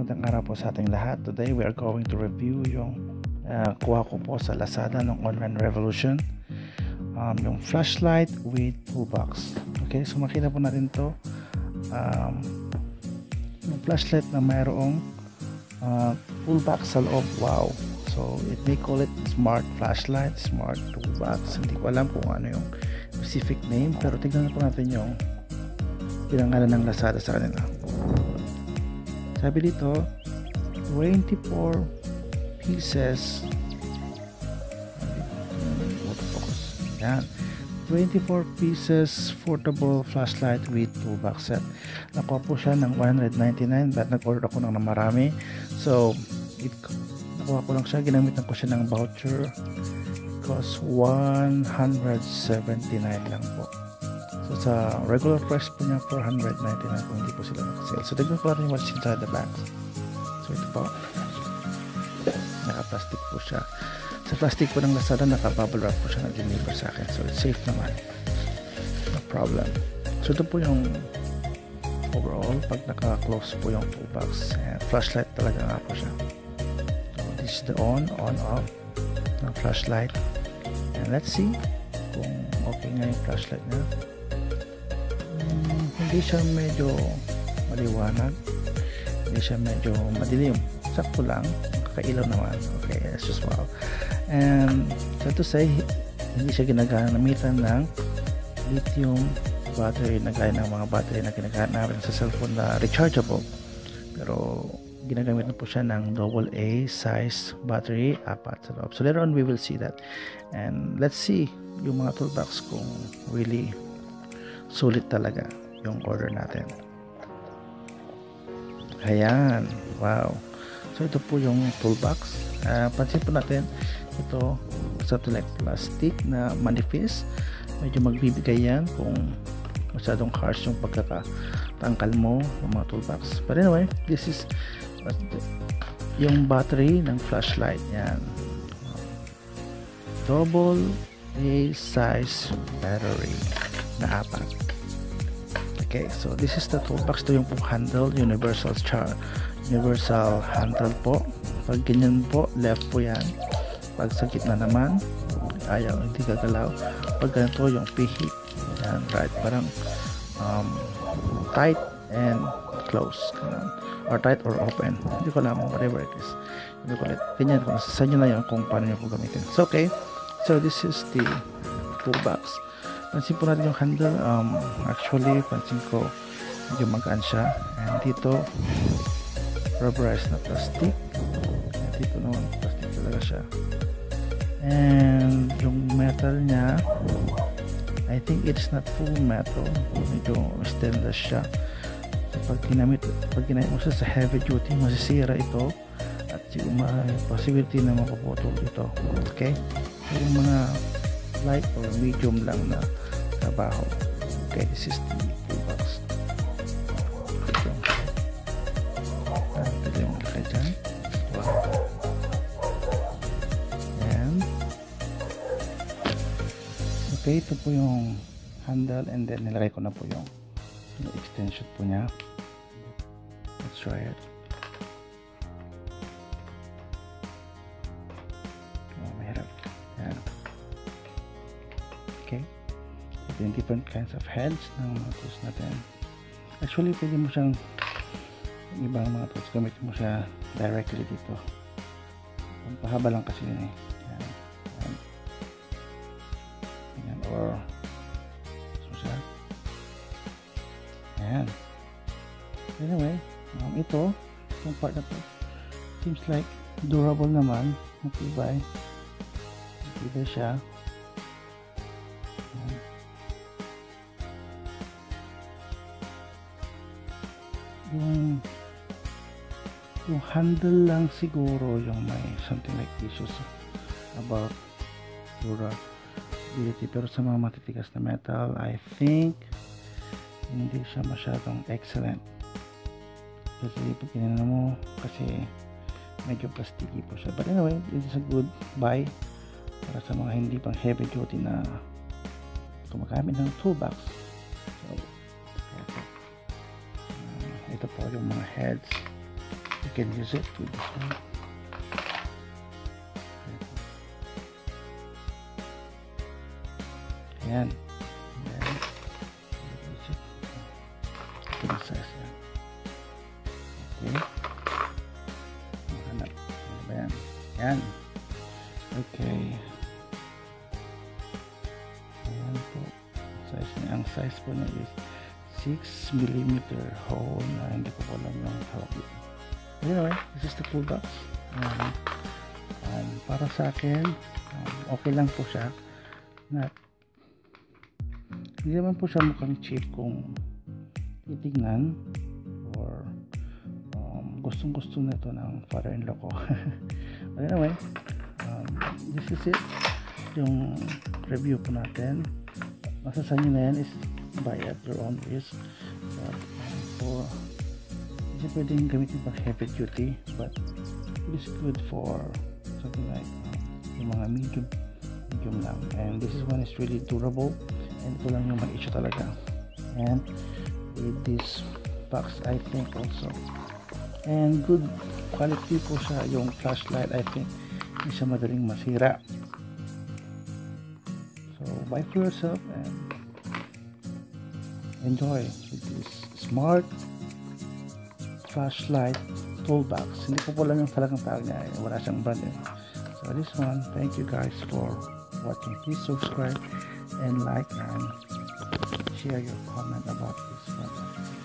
Magandang araw po sa ating lahat. Today we are going to review yung kuha ko po sa Lazada ng Online Revolution, yung flashlight with toolbox. Okay, so makita po natin to, yung flashlight na mayroong toolbox sa loob. Wow! So it may call it smart flashlight, smart toolbox. Hindi ko alam kung ano yung specific name, pero tignan po natin yung pinangalan ng Lazada sa kanila. Sabi dito 24 pieces, yan, 24 pieces portable flashlight with toolbox set. Nakuha po siya ng $199, but nag-order ako ng marami, so nakuha ko lang siya, ginamitan ko siya ng voucher, cost $179 lang po. So sa regular price po niya $499 kung hindi po sila nakasale. So tignan po natin what's inside the box. So ito po, naka-plastic po siya. Sa plastic po ng Lazada, naka-bubble wrap po siya na deliver sa akin. So it's safe naman, no problem. So ito po yung overall pag naka-close po yung toolbox. And flashlight talaga nga po siya. So this is the on off ng flashlight. And let's see kung okay nga yung flashlight niya. Hindi siya medyo maliwanag, hindi siya medyo madilim, sakto lang, kakailaw naman. Okay, that's just wow. And so to say, hindi siya ginagamitan ng lithium battery na gaya ng mga battery na ginagamit natin sa cellphone na rechargeable, pero ginagamit na po siya ng AA size battery, apat sa loob. So later on we will see that, and let's see yung mga toolbox kung really sulit talaga yung order natin. Ayan, wow. So ito po yung toolbox. Pansin po natin, ito something like plastic na manifest. Medyo magbibigay yan kung masyadong harsh yung pagkakatangkal mo ng mga toolbox. But anyway, this is yung battery ng flashlight. Yan, AA size battery na apat. Okay, so this is the toolbox. Ito yung handle, universal handle po. Pag ganyan po, left po yan. Pag sa gitna naman, ayaw, hindi gagalaw. Pag ganito, yung pihit, yan, right, parang tight and close, or tight or open, hindi ko alam, whatever it is, hindi ko ulit, ganyan, sa inyo na yun kung paano nyo po gamitin. So okay, so this is the toolbox. Pansin po natin yung handle, actually pansin ko medyo magaan siya, and dito rubberized na plastic, and dito naman plastic talaga siya, and yung metal nya, I think it's not full metal, medyo stainless siya. So pag ginamit mo siya sa heavy duty, masisira ito, at may possibility na mapuputol ito. Okay, so yung mga light or medium lang na trabaho. Okay, this is the toolbox. Ito yung laki dyan. Wow. And okay, ito po yung handle, and then nilagay ko na po yung extension po niya. Let's try it. Mahirap. Yan. Okay, yung different kinds of heads ng mga tools natin. Actually, pwede mo siyang ibang mga tools, gamitin mo siya directly dito. Ang pahaba lang kasi yun eh. Yan. Yan. Or so siya. Ayan. Anyway, ito, yung part na to, seems like durable naman, matibay siya. Yung handle lang siguro yung may something like issues about durability, pero sa mga matitigas na metal, I think hindi siya masyadong excellent, kasi pag kinana mo, kasi medyo plasticky po siya. But anyway, this is a good buy para sa mga hindi pang heavy duty na gumagamit ng toolbox. So ito po yung mga heads. you can use it with this one. Ayan. Ayan. Use it. Ito yung size yan. Okay. Mahanap. Ano ba yan? Ayan. Okay. Ayan po. Ang size po niya is 6mm hole na hindi ko po alam yung tawag. Anyway, this is the toolbox. Para sa akin, okay lang po siya. Hindi naman po siya mukhang cheap kung titignan, or gustong gusto na ito ng father-in-law ko. But anyway, this is it, yung review po natin. Masasabi nyo na yan is buy at your own risk. Hindi pwedeng gamitin pang heavy duty, but it is good for something like yung mga medium lang. And this is one is really durable, and ito lang yung mag-issue talaga. And with this box, I think also, and good quality po siya, yung flashlight, I think hindi siya madaling masira. So buy for yourself and enjoy with this smart flashlight toolbox. Hindi ko po lang yung talagang tawag niya, wala siyang brand eh. So this one, thank you guys for watching. Please subscribe and like and share your comment about this product.